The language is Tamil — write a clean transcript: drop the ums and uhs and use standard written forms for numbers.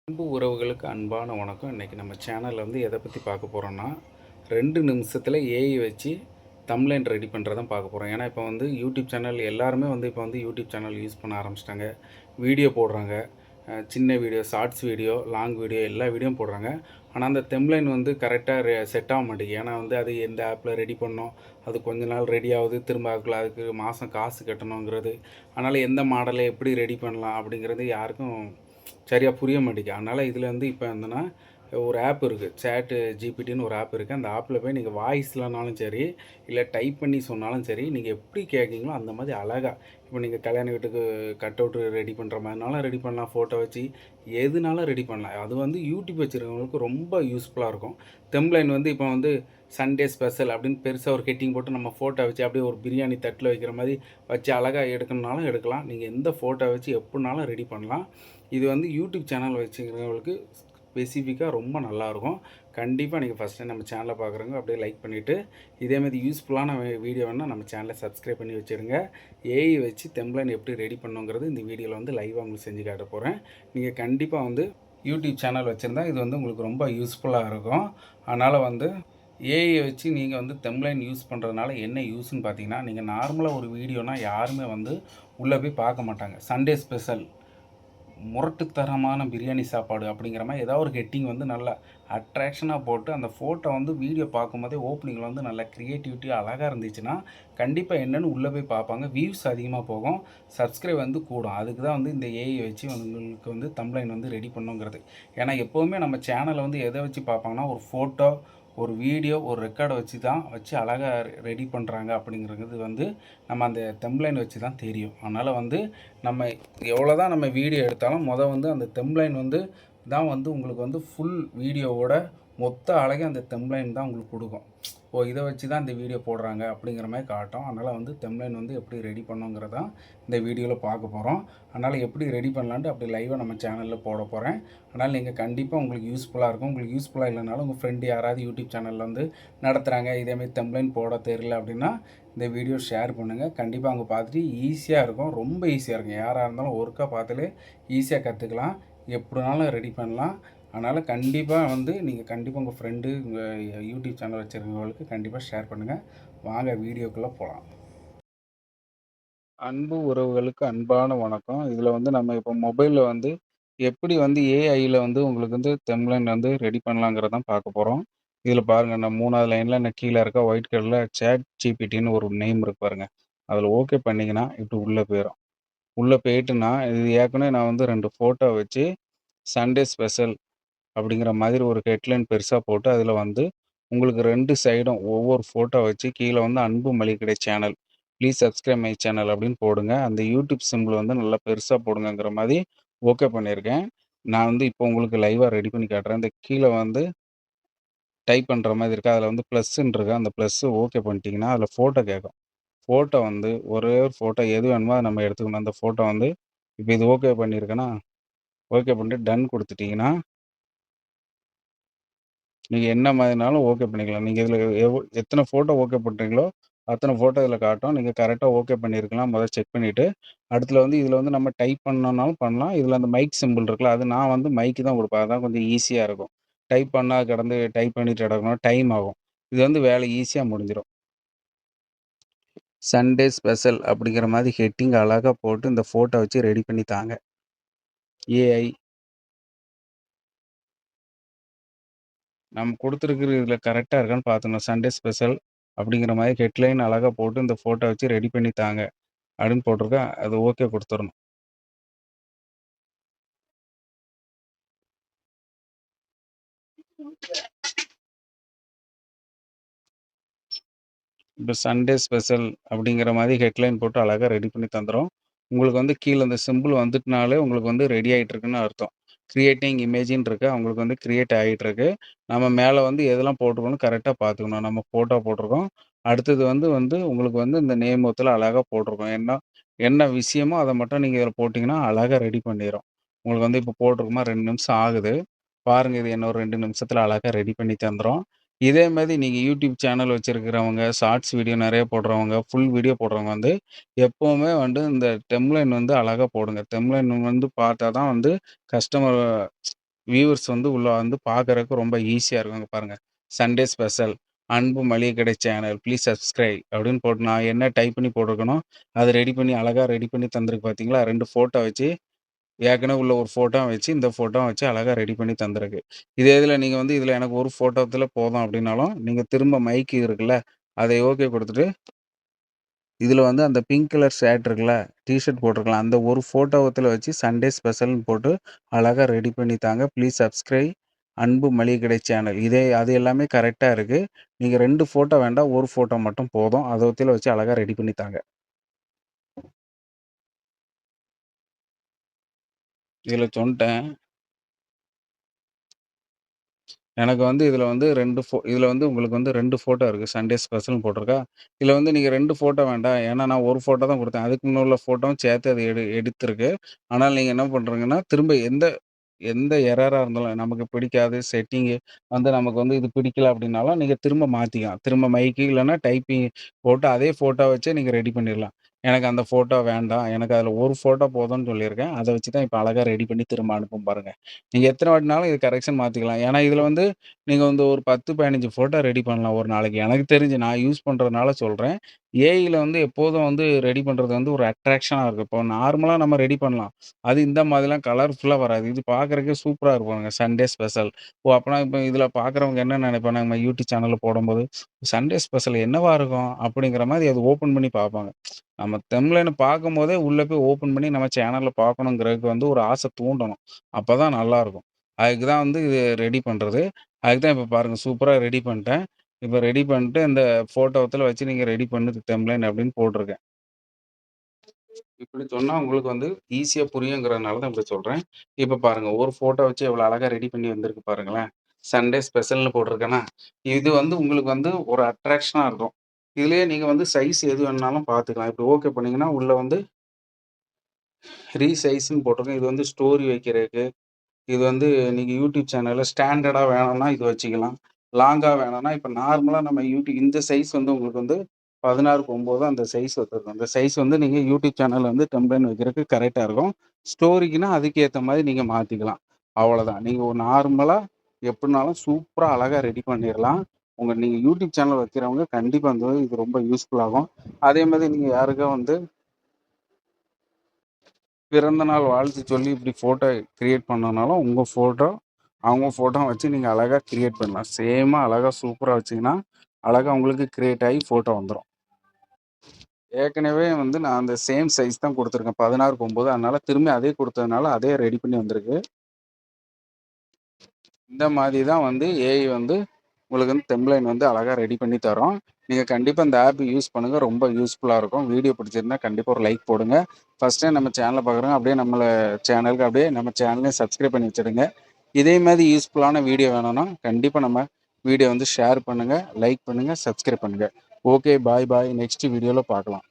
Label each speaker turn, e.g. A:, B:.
A: அன்பு உறவுகளுக்கு அன்பான வணக்கம். இன்றைக்கி நம்ம சேனலில் வந்து எதை பற்றி பார்க்க போகிறோன்னா 2 நிமிஷத்தில் ஏஐ வச்சு தம்ப்லைன் ரெடி பண்ணுறதான் பார்க்க போகிறோம். ஏன்னா இப்போ வந்து யூடியூப் சேனல் எல்லாருமே வந்து இப்போ வந்து யூடியூப் சேனல் யூஸ் பண்ண ஆரம்பிச்சிட்டாங்க. வீடியோ போடுறாங்க. சின்ன video, shorts video, long video எல்லா வீடியோவும் போடுறாங்க. ஆனால் அந்த தம்ப்லைன் வந்து கரெக்டாக செட் ஆக மாட்டேங்குது. ஏன்னா வந்து அது எந்த ஆப்பில் ரெடி பண்ணோம், அது கொஞ்ச நாள் ரெடி ஆகுது, திரும்ப அதுக்கு மாதம் காசு கட்டணுங்கிறது. அதனால் எந்த மாடலை எப்படி ரெடி பண்ணலாம் அப்படிங்கிறது யாருக்கும் சரியாக புரிய மாட்டேங்குது. அதனால் இதில் வந்து இப்போ என்னன்னா ஒரு ஆப் இருக்குது, சேட் ஜிபிடின்னு ஒரு ஆப் இருக்குது. அந்த ஆப்பில் போய் நீங்கள் வாய்ஸ்லனாலும் சரி, இல்லை டைப் பண்ணி சொன்னாலும் சரி, நீங்கள் எப்படி கேட்குறீங்களோ அந்த மாதிரி அழகாக இப்போ நீங்கள் கல்யாண வீட்டுக்கு கட் அவுட் ரெடி பண்ணுற மாதிரினாலும் ரெடி பண்ணலாம், ஃபோட்டோ வச்சு எதுனாலும் ரெடி பண்ணலாம். அது வந்து யூடியூப் வச்சுருக்கவங்களுக்கு ரொம்ப யூஸ்ஃபுல்லாக இருக்கும். தெம்ப்லைன் வந்து இப்போ வந்து சண்டே ஸ்பெஷல் அப்படின்னு பெருசாக ஒரு ஹெட்டிங் போட்டு நம்ம ஃபோட்டோ வச்சு அப்படியே ஒரு பிரியாணி தட்டில் வைக்கிற மாதிரி வச்சு அழகாக எடுக்கணுனாலும் எடுக்கலாம். நீங்கள் எந்த ஃபோட்டோ வச்சு எப்படினாலும் ரெடி பண்ணலாம். இது வந்து யூடியூப் சேனல் வச்சுக்கிறவங்களுக்கு ஸ்பெசிஃபிக்காக ரொம்ப நல்லாயிருக்கும். கண்டிப்பாக நீங்கள் ஃபஸ்ட் டைம் நம்ம சேனலை பார்க்குறவங்க அப்படியே லைக் பண்ணிவிட்டு, இதேமாதிரி யூஸ்ஃபுல்லான வீடியோ வேணால் நம்ம சேனலை சப்ஸ்கிரைப் பண்ணி வச்சுருங்க. ஏஐ வச்சு தெம்ப்லைன் எப்படி ரெடி பண்ணுங்கிறது இந்த வீடியோவில் வந்து லைவாக உங்களுக்கு செஞ்சு காட்ட போகிறேன். நீங்கள் கண்டிப்பாக வந்து யூடியூப் சேனல் வச்சுருந்தா இது வந்து உங்களுக்கு ரொம்ப யூஸ்ஃபுல்லாக இருக்கும். அதனால் வந்து ஏஐ வச்சு நீங்கள் வந்து தெம்ப்லைன் யூஸ் பண்ணுறதுனால என்ன யூஸ்ன்னு பார்த்தீங்கன்னா, நீங்கள் நார்மலாக ஒரு வீடியோனால் யாருமே வந்து உள்ளே போய் பார்க்க மாட்டாங்க. சண்டே ஸ்பெஷல், முரட்டுத்தரமான பிரியாணி சாப்பாடு அப்படிங்கிற மாதிரி ஏதாவது ஒரு ஹெட்டிங் வந்து நல்லா அட்ராக்ஷனாக போட்டு அந்த ஃபோட்டோ வந்து வீடியோ பார்க்கும்போதே ஓப்பனிங்கில் வந்து நல்லா க்ரியேட்டிவிட்டி அழகாக இருந்துச்சுன்னா கண்டிப்பாக என்னென்னு உள்ளே போய் பார்ப்பாங்க. வியூஸ் அதிகமாக போகும், சப்ஸ்கிரைப் வந்து கூடும். அதுக்கு தான் வந்து இந்த ஏஐ வச்சு உங்களுக்கு வந்து தம்ப்லைன் வந்து ரெடி பண்ணுங்கிறது. ஏன்னா எப்போவுமே நம்ம சேனலை வந்து எதை வச்சு பார்ப்பாங்கன்னா ஒரு ஃபோட்டோ, ஒரு வீடியோ, ஒரு ரெக்கார்டை வச்சு அழகாக ரெடி பண்ணுறாங்க அப்படிங்கிறது வந்து நம்ம அந்த தம்ப்லைன் வச்சு தான் தெரியும். அதனால் வந்து நம்ம எவ்வளோ தான் நம்ம வீடியோ எடுத்தாலும் வந்து அந்த தம்ப்லைன் வந்து தான் வந்து உங்களுக்கு வந்து ஃபுல் வீடியோவோட மொத்த அழகே அந்த தம்ப்லைன் தான் உங்களுக்கு கொடுக்கும். இதை வச்சு தான் இந்த வீடியோ போடுறாங்க அப்படிங்கிற மாதிரி காட்டும். அதனால் வந்து தம்ப்லைன் வந்து எப்படி ரெடி பண்ணுங்கிறதான் இந்த வீடியோவில் பார்க்க போகிறோம். அதனால் எப்படி ரெடி பண்ணலான்ட்டு அப்படி லைவாக நம்ம சேனலில் போட போகிறேன். அதனால் நீங்கள் கண்டிப்பாக உங்களுக்கு யூஸ்ஃபுல்லாக இருக்கும். உங்களுக்கு யூஸ்ஃபுல்லாக இல்லைனாலும் உங்கள் ஃப்ரெண்டு யாராவது யூடியூப் சேனலில் வந்து நடத்துகிறாங்க, இதேமாதிரி தம்ப்லைன் போட தெரியல அப்படின்னா இந்த வீடியோ ஷேர் பண்ணுங்கள். கண்டிப்பாக அவங்க பார்த்துட்டு ஈஸியாக இருக்கும், ரொம்ப ஈஸியாக இருக்கும். யாராக இருந்தாலும் ஒர்க்காக பார்த்தாலே ஈஸியாக கற்றுக்கலாம், எப்படினாலும் ரெடி பண்ணலாம். அதனால் கண்டிப்பாக வந்து நீங்கள் கண்டிப்பாக உங்கள் ஃப்ரெண்டு, உங்கள் யூடியூப் சேனல் வச்சுருக்கவங்களுக்கு கண்டிப்பாக ஷேர் பண்ணுங்கள். வாங்க வீடியோக்குள்ளே போகலாம். அன்பு உறவுகளுக்கு அன்பான வணக்கம். இதில் வந்து நம்ம இப்போ மொபைலில் வந்து எப்படி வந்து ஏஐயில் வந்து உங்களுக்கு வந்து தெம்ப்லைன் வந்து ரெடி பண்ணலாங்கிறத தான் பார்க்க போகிறோம். இதில் பாருங்கள், நான் 3வது லைனில் நான் கீழே இருக்க ஒயிட் கலரில் சேட் ஜிபிடின்னு ஒரு நேம் இருக்கு பாருங்கள். அதில் ஓகே பண்ணிங்கன்னா இப்படி உள்ளே போயிடும். உள்ளே போயிட்டுனா இது ஏற்கனவே நான் வந்து 2 ஃபோட்டோ வச்சு சண்டே ஸ்பெஷல் அப்படிங்கிற மாதிரி ஒரு ஹெட்லைன் பெருசாக போட்டு அதில் வந்து உங்களுக்கு 2 சைடும் ஒவ்வொரு ஃபோட்டோ வச்சு கீழே வந்து அன்பு மளிகை channel, please subscribe my channel அப்படின்னு போடுங்க. அந்த யூடியூப் சிம்பிள் வந்து நல்லா பெருசாக போடுங்கிற மாதிரி ஓகே பண்ணியிருக்கேன். நான் வந்து இப்போ உங்களுக்கு லைவாக ரெடி பண்ணி காட்டுறேன். இந்த கீழே வந்து டைப் பண்ணுற மாதிரி இருக்குது, அதில் வந்து ப்ளஸ்ன்னு இருக்கு. அந்த ப்ளஸ்ஸு ஓகே பண்ணிட்டீங்கன்னா அதில் ஃபோட்டோ கேட்கும். ஃபோட்டோ வந்து ஒரே ஒரு ஃபோட்டோ எது வேணுமோ அதை நம்ம எடுத்துக்கணும். அந்த ஃபோட்டோ வந்து இப்போ இது ஓகே பண்ணியிருக்கேன்னா, ஓகே பண்ணிட்டு டன் கொடுத்துட்டிங்கன்னா நீங்க என்ன மாதிரினாலும் ஓகே பண்ணிக்கலாம். நீங்க இதில எத்தன ஃபோட்டோ ஓகே பண்றீங்களோ, அத்தன ஃபோட்டோ இதில காட்டும். நீங்க கரெக்ட்டா ஓகே பண்ணியிருக்கலாம். மொத செக் பண்ணிட்டு, அடுத்துல வந்து இதில வந்து நம்ம டைப் பண்ணணும்னாலும் பண்ணலாம். இதில அந்த மைக் சிம்பிள் இருக்குல்ல, அது நான் வந்து மைக்கு தான் குடுப்பேன். அதான் கொஞ்சம் ஈஸியா இருக்கும். டைப் பண்ணா கடந்து டைப் பண்ணிட்டு கிடக்கணும். டைம் ஆகும். இது வந்து வேலை ஈஸியா முடிஞ்சிரும். சண்டே ஸ்பெஷல் அப்படிங்கிற மாரி ஹெட்டிங் அழகா போட்டு இந்த ஃபோட்டோ வச்சு ரெடி பண்ணி தாங்க. ஏஐ நம்ம குடுத்துருக்கிற இதில கரெக்ட்டா இருக்கான்னு பார்த்துக்கணும். சண்டே ஸ்பெஷல் அப்படிங்கிற மாரி ஹெட்லைன் அழகா போட்டு இந்த ஃபோட்டோ வச்சு ரெடி பண்ணி தாங்க அப்படின்னு போட்டிருக்கேன். அது ஓகே குடுத்துறணும். இப்ப சண்டே ஸ்பெஷல் அப்படிங்கிற மாரி ஹெட்லைன் போட்டு அழகா ரெடி பண்ணி தந்துரும். உங்களுக்கு வந்து கீழ இந்த சிம்பிள் வந்துட்டுனாலே உங்களுக்கு வந்து ரெடி ஆயிட்டு இருக்குன்னு அர்த்தம். கிரியேட்டிங் இமேஜ்ன்னு இருக்கு. உங்களுக்கு வந்து கிரியேட் ஆயிட்டு இருக்கு. நம்ம மேல வந்து எதெல்லாம் போட்டுருக்கோம்னு கரெக்ட்டா பார்த்துக்கணும். நம்ம ஃபோட்டோ போட்டுருக்கோம். அடுத்தது வந்து உங்களுக்கு வந்து இந்த நேம் ஒத்துல அழகா போட்டுருக்கோம். என்ன என்ன விஷயமோ அத மட்டும் நீங்க இதில போட்டீங்கன்னா, அழகா ரெடி பண்ணிரும். உங்களுக்கு வந்து இப்போ போட்டிருக்குமா 2 நிமிஷம் ஆகுது. பாருங்க, இது இன்னும் 2 நிமிஷத்துல அழகா ரெடி பண்ணி தந்துரும். இதே மாரி நீங்க யூடியூப் சேனல் வச்சிருக்கிறவங்க, ஷார்ட்ஸ் வீடியோ நெறைய போடுறவங்க, ஃபுல் வீடியோ போடுறவங்க வந்து எப்பவுமே வந்து இந்த டெம்ப்லைன் வந்து அழகா போடுங்க. டெம்ப்லைன் வந்து பார்த்தா தான் வந்து கஸ்டமர் வியூவர்ஸ் வந்து உள்ள வந்து பார்க்கறக்கு ரொம்ப ஈஸியா இருக்கும். இங்க பாருங்க. சண்டே ஸ்பெஷல், அன்பு மளிகை கடை சேனல், ப்ளீஸ் சப்ஸ்கிரைப் அப்படின்னு போட்டு நான் என்ன டைப் பண்ணி போட்டிருக்கனோ, அத ரெடி பண்ணி அழகா ரெடி பண்ணி தந்திருக்கு பார்த்தீங்களா? 2 ஃபோட்டோ வச்சு ஏற்கனவே உள்ள ஒரு ஃபோட்டோவும் வச்சு, இந்த ஃபோட்டோவும் வச்சு அழகா ரெடி பண்ணி தந்திருக்கு. இதே இதுல நீங்க வந்து இதுல எனக்கு ஒரு ஃபோட்டோத்துல போதும் அப்படின்னாலும், நீங்க திரும்ப மைக் இருக்குல்ல, அதை ஓகே குடுத்துட்டு, இதுல வந்து அந்த பிங்க் கலர் ஷர்ட் இருக்குல்ல, டீ ஷர்ட் போட்டிருக்கலாம். அந்த ஒரு ஃபோட்டோவத்துல வச்சு சண்டே ஸ்பெஷல்னு போட்டு அழகா ரெடி பண்ணி தாங்க. ப்ளீஸ் சப்ஸ்கிரைப் அன்பு மளிகை கடை சேனல். அது எல்லாமே கரெக்ட்டா இருக்கு. நீங்க 2 ஃபோட்டோ வேண்டாம். 1 ஃபோட்டோ மட்டும் போதும். அத வச்சு அழகா ரெடி பண்ணி தாங்க. இதுல சொன்ட்டேன். எனக்கு வந்து இதுல வந்து 2 இதுல வந்து உங்களுக்கு வந்து 2 ஃபோட்டோ இருக்கு. சண்டே ஸ்பெஷல்னு போட்டிருக்கா. இதுல வந்து நீங்க 2 ஃபோட்டோ வேண்டாம். ஏன்னா நான் 1 ஃபோட்டோ தான் குடுத்தேன். அதுக்கு முன்ன உள்ள ஃபோட்டோவும் சேர்த்து அது எடுத்திருக்கு. ஆனால் நீங்க என்ன பண்றீங்கன்னா, திரும்ப எந்த எந்த எரரா இருந்தாலும் நமக்கு பிடிக்காது, செட்டிங்கு வந்து நமக்கு வந்து இது பிடிக்கல அப்டின்னாலும், நீங்க திரும்ப மாத்திக்கலாம். திரும்ப மைக்கு இல்லன்னா டைப்பிங் போட்டு அதே ஃபோட்டோ வச்சே நீங்க ரெடி பண்ணிறலாம். எனக்கு அந்த ஃபோட்டோ வேண்டாம். எனக்கு அதுல 1 ஃபோட்டோ போதும்னு சொல்லியிருக்கேன். அத வச்சு தான் இப்ப அழகா ரெடி பண்ணி திரும்ப அனுப்பும் பாருங்க. நீங்க எத்தன வாட்டினாலும் இது கரெக்ஷன் மாத்திக்கலாம். ஏன்னா இதுல வந்து நீங்க வந்து ஒரு 10, 15 ஃபோட்டோ ரெடி பண்ணலாம் ஒரு நாளைக்கு. எனக்கு தெரிஞ்சு நான் யூஸ் பண்றதுனால சொல்றேன். ஏஐல வந்து எப்போதும் வந்து ரெடி பண்றது வந்து ஒரு அட்ராக்ஷனா இருக்கும். இப்போ நார்மலா நம்ம ரெடி பண்ணலாம். அது இந்த மாதிரிலாம் கலர்ஃபுல்லா வராது. இது பார்க்கறதுக்கே சூப்பரா இருக்குங்க. Sunday special. ஓ! அப்பனா இப்ப இதுல பார்க்குறவங்க என்ன நெனைப்பாங்க, நம்ம யூடியூப் சேனல்ல போடும்போது, சண்டே ஸ்பெஷல் என்னவா இருக்கும்? அப்படிங்கிற மாரி அது ஓப்பன் பண்ணி பார்ப்பாங்க. நம்ம தெம்ப்லைன பார்க்கும்போதே உள்ள போய் ஓப்பன் பண்ணி நம்ம சேனல்ல பார்க்கணுங்கிறதுக்கு வந்து ஒரு ஆசை தூண்டணும். அப்பதான் நல்லாருக்கும். அதுக்கு தான் வந்து இது ரெடி பண்றது. அதுக்கு தான் இப்ப பாருங்க சூப்பரா ரெடி பண்ணிட்டேன். இப்ப ரெடி பண்ணிட்டு இந்த ஃபோட்டோத்துல வச்சு நீங்க ரெடி பண்ணது தெம்ப்லைன் அப்படின்னு போட்டிருக்கேன். இப்படி சொன்னா உங்களுக்கு வந்து ஈஸியா புரியுங்கிறதுனால தான் இப்படி சொல்றேன். இப்ப பாருங்க ஒரு ஃபோட்டோ வச்சு எவ்வளோ அழகா ரெடி பண்ணி வந்திருக்கு பாருங்களேன். சண்டே ஸ்பெஷல்னு போட்டிருக்கேனா, இது வந்து உங்களுக்கு வந்து ஒரு அட்ராக்ஷனா இருக்கும். இதுலயே நீங்க வந்து சைஸ் எது வேணும்னாலும் பார்த்துக்கலாம். இப்படி ஓகே பண்ணீங்கன்னா, உள்ள வந்து ரீசைஸ்ன்னு போட்டிருக்கேன். இது வந்து ஸ்டோரி வைக்கிறதுக்கு இது வந்து நீங்க யூடியூப் சேனல்ல ஸ்டாண்டர்டா வேணும்னா இது வச்சுக்கலாம். லாங்கா வேணும்னா, இப்ப நார்மலா நம்ம இந்த சைஸ் வந்து உங்களுக்கு வந்து 16க்கு 9 அந்த சைஸ் வந்திருக்கும். அந்த சைஸ் வந்து நீங்க யூடியூப் சேனல்ல வந்து டெம்ப்ளைன் வைக்கிறதுக்கு கரெக்ட்டா இருக்கும். ஸ்டோரிக்குன்னா அதுக்கேத்த மாரி நீங்க மாத்திக்கலாம். அவ்வளோதான். நீங்க ஒரு நார்மலா எப்டினாலும் சூப்பரா அழகா ரெடி பண்ணிறலாம். நீங்க யூடியூப் சேனல் வைக்கிறவங்க கண்டிப்பா வந்து இது ரொம்ப யூஸ்ஃபுல் ஆகும். அதே மாரி நீங்க யாருக்கா வந்து பிறந்த நாள் வாழ்த்து சொல்லி இப்படி ஃபோட்டோ கிரியேட் பண்ணனாலும், அவங்க ஃபோட்டோ வச்சு நீங்க அழகா கிரியேட் பண்ணலாம். சேமா அழகா சூப்பரா வச்சீங்கன்னா, அழகா உங்களுக்கு கிரியேட் ஆயி ஃபோட்டோ வந்துரும். ஏற்கனவே வந்து நான் அந்த சேம் சைஸ் தான் குடுத்துருக்கேன். 16க்கு 9 அதனால திரும்பி அதே குடுத்ததுனால, அதே ரெடி பண்ணி வந்திருக்கு. இந்த மாதிரி தான் வந்து ஏஐ வந்து உங்களுக்கு வந்து டெம்ப்ளைன் வந்து அழகா ரெடி பண்ணி தரும். நீங்க கண்டிப்பா இந்த ஆப் யூஸ் பண்ணுங்க. ரொம்ப யூஸ்ஃபுல்லா இருக்கும். வீடியோ பிடிச்சிருந்தா கண்டிப்பா ஒரு லைக் போடுங்க. ஃபர்ஸ்ட் டைம் நம்ம சேனல பார்க்குறவங்க அப்படியே சேனலுக்கு அப்படியே நம்ம சேனலையும் சப்ஸ்கிரைப் பண்ணி வச்சுடுங்க. இதே மாரி யூஸ்ஃபுல்லான வீடியோ வேணும்னா, கண்டிப்பா நம்ம வீடியோ வந்து ஷேர் பண்ணுங்க, லைக் பண்ணுங்க, சப்ஸ்கிரைப் பண்ணுங்க. ஓகே. பாய் பாய். நெக்ஸ்ட் வீடியோல பார்க்கலாம்.